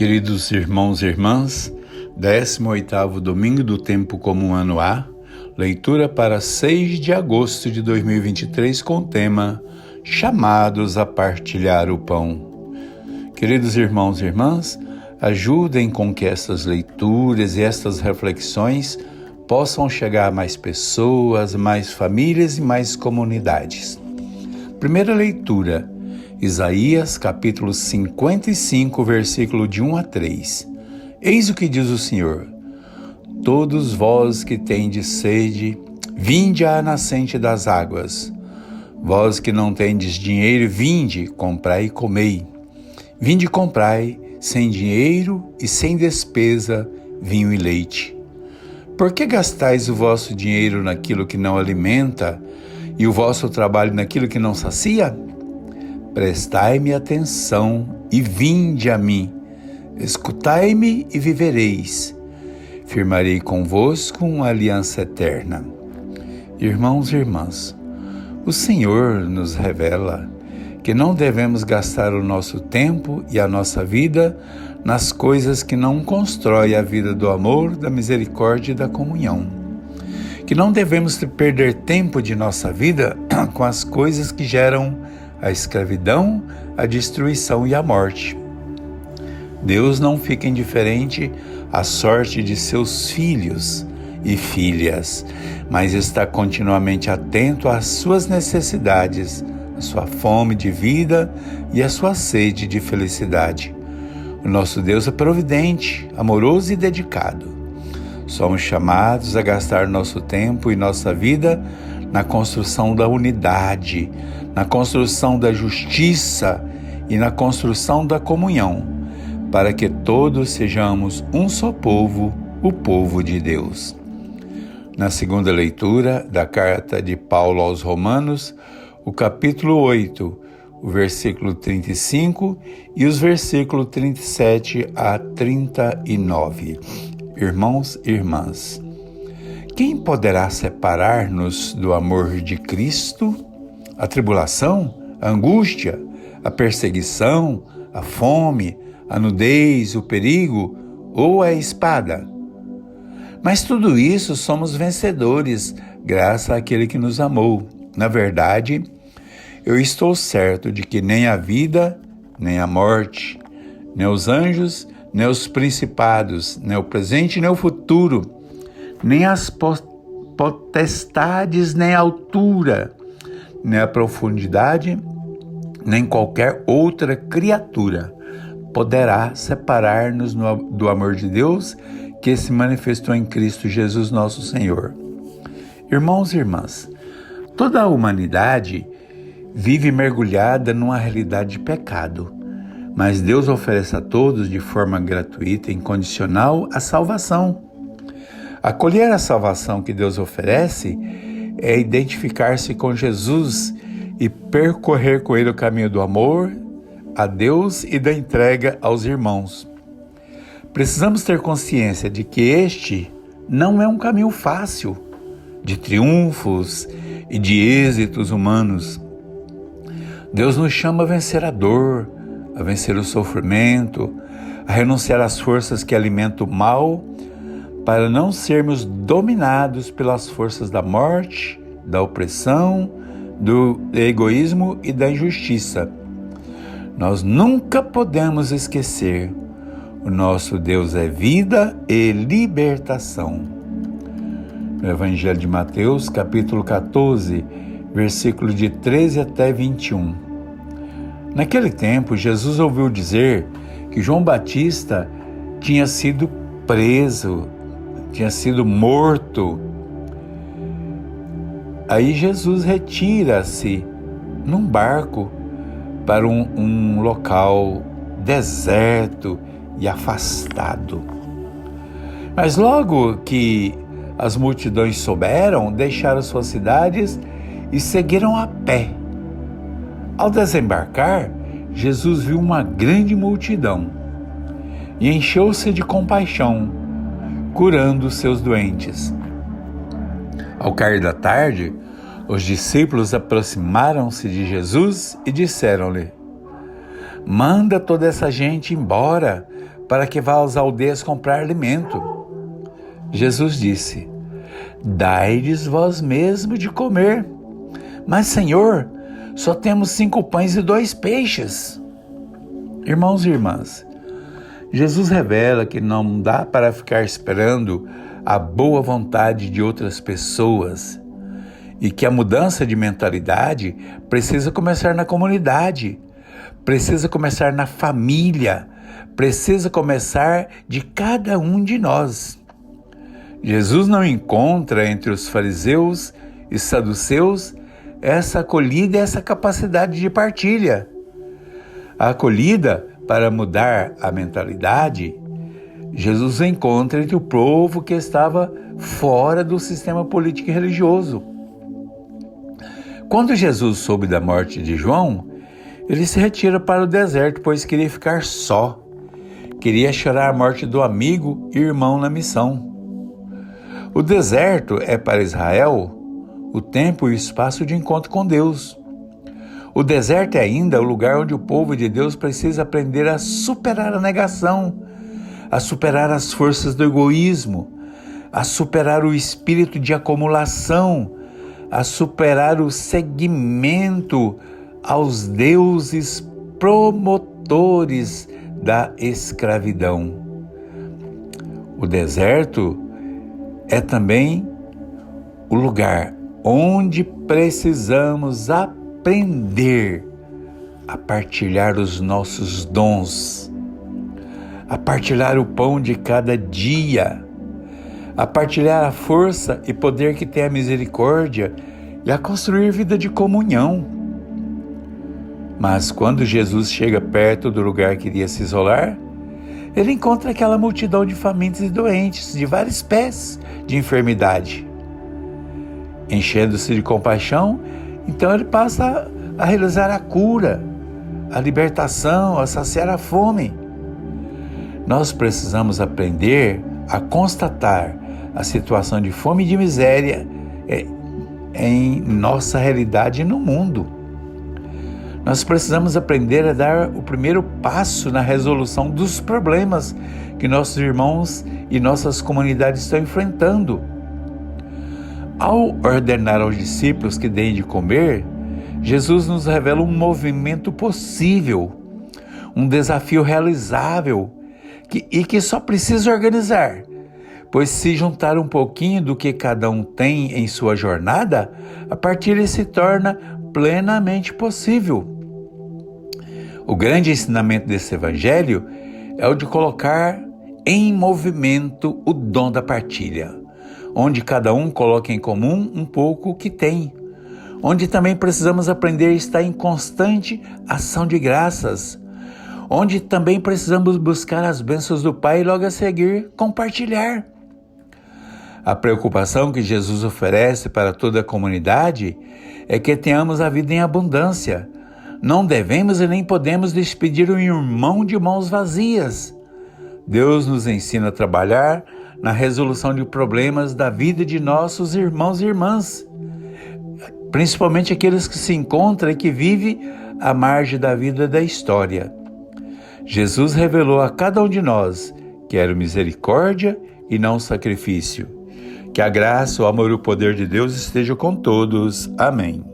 Queridos irmãos e irmãs, 18º domingo do tempo comum ano A, leitura para 6 de agosto de 2023 com o tema Chamados a partilhar o pão. Queridos irmãos e irmãs, ajudem com que estas leituras e estas reflexões possam chegar a mais pessoas, mais famílias e mais comunidades. Primeira leitura, Isaías, capítulo 55, versículo de 1 a 3. Eis o que diz o Senhor: todos vós que tendes sede, vinde à nascente das águas. Vós que não tendes dinheiro, vinde, comprai e comei. Vinde e comprai, sem dinheiro e sem despesa, vinho e leite. Por que gastais o vosso dinheiro naquilo que não alimenta e o vosso trabalho naquilo que não sacia? Prestai-me atenção e vinde a mim. Escutai-me e vivereis. Firmarei convosco uma aliança eterna. Irmãos e irmãs, o Senhor nos revela que não devemos gastar o nosso tempo e a nossa vida nas coisas que não constroem a vida do amor, da misericórdia e da comunhão. Que não devemos perder tempo de nossa vida com as coisas que geram a escravidão, a destruição e a morte. Deus não fica indiferente à sorte de seus filhos e filhas, mas está continuamente atento às suas necessidades, à sua fome de vida e à sua sede de felicidade. O nosso Deus é providente, amoroso e dedicado. Somos chamados a gastar nosso tempo e nossa vida na construção da unidade, na construção da justiça e na construção da comunhão, para que todos sejamos um só povo, o povo de Deus. Na segunda leitura da carta de Paulo aos Romanos, o capítulo 8, o versículo 35 e os versículos 37 a 39. Irmãos e irmãs, quem poderá separar-nos do amor de Cristo? A tribulação, a angústia, a perseguição, a fome, a nudez, o perigo ou a espada? Mas tudo isso somos vencedores, graças àquele que nos amou. Na verdade, eu estou certo de que nem a vida, nem a morte, nem os anjos, nem os principados, nem o presente, nem o futuro, nem as potestades, nem a altura, nem a profundidade, nem qualquer outra criatura poderá separar-nos do amor de Deus que se manifestou em Cristo Jesus nosso Senhor. Irmãos e irmãs, toda a humanidade vive mergulhada numa realidade de pecado, mas Deus oferece a todos de forma gratuita e incondicional a salvação. Acolher a salvação que Deus oferece é identificar-se com Jesus e percorrer com Ele o caminho do amor a Deus e da entrega aos irmãos. Precisamos ter consciência de que este não é um caminho fácil, de triunfos e de êxitos humanos. Deus nos chama a vencer a dor, a vencer o sofrimento, a renunciar às forças que alimentam o mal, para não sermos dominados pelas forças da morte, da opressão, do egoísmo e da injustiça. Nós nunca podemos esquecer: o nosso Deus é vida e libertação. No Evangelho de Mateus, capítulo 14, versículo de 13 até 21. Naquele tempo, Jesus ouviu dizer que João Batista tinha sido preso, tinha sido morto. Aí Jesus retira-se num barco para um local deserto e afastado. Mas logo que as multidões souberam, deixaram suas cidades e seguiram a pé. Ao desembarcar, Jesus viu uma grande multidão e encheu-se de compaixão, curando os seus doentes. Ao cair da tarde, os discípulos aproximaram-se de Jesus e disseram-lhe: manda toda essa gente embora, para que vá às aldeias comprar alimento. Jesus disse: dai-lhes vós mesmo de comer. Mas, Senhor, só temos 5 pães e 2 peixes. Irmãos e irmãs, Jesus revela que não dá para ficar esperando a boa vontade de outras pessoas e que a mudança de mentalidade precisa começar na comunidade, precisa começar na família, precisa começar de cada um de nós. Jesus não encontra entre os fariseus e saduceus essa acolhida e essa capacidade de partilha. A acolhida para mudar a mentalidade, Jesus encontra entre o povo que estava fora do sistema político e religioso. Quando Jesus soube da morte de João, ele se retira para o deserto, pois queria ficar só. Queria chorar a morte do amigo e irmão na missão. O deserto é para Israel o tempo e o espaço de encontro com Deus. O deserto é ainda o lugar onde o povo de Deus precisa aprender a superar a negação, a superar as forças do egoísmo, a superar o espírito de acumulação, a superar o seguimento aos deuses promotores da escravidão. O deserto é também o lugar onde precisamos aprender a partilhar os nossos dons, a partilhar o pão de cada dia, a partilhar a força e poder que tem a misericórdia e a construir vida de comunhão. Mas quando Jesus chega perto do lugar que iria se isolar, ele encontra aquela multidão de famintos e doentes, de várias espécies de enfermidade. Enchendo-se de compaixão, então ele passa a realizar a cura, a libertação, a saciar a fome. Nós precisamos aprender a constatar a situação de fome e de miséria em nossa realidade no mundo. Nós precisamos aprender a dar o primeiro passo na resolução dos problemas que nossos irmãos e nossas comunidades estão enfrentando. Ao ordenar aos discípulos que deem de comer, Jesus nos revela um movimento possível, um desafio realizável e que só precisa organizar, pois se juntar um pouquinho do que cada um tem em sua jornada, a partilha se torna plenamente possível. O grande ensinamento desse evangelho é o de colocar em movimento o dom da partilha, onde cada um coloca em comum um pouco o que tem, onde também precisamos aprender a estar em constante ação de graças, onde também precisamos buscar as bênçãos do Pai e logo a seguir compartilhar. A preocupação que Jesus oferece para toda a comunidade é que tenhamos a vida em abundância. Não devemos e nem podemos despedir um irmão de mãos vazias. Deus nos ensina a trabalhar na resolução de problemas da vida de nossos irmãos e irmãs, principalmente aqueles que se encontram e que vivem à margem da vida da história. Jesus revelou a cada um de nós que era misericórdia e não sacrifício. Que a graça, o amor e o poder de Deus estejam com todos. Amém.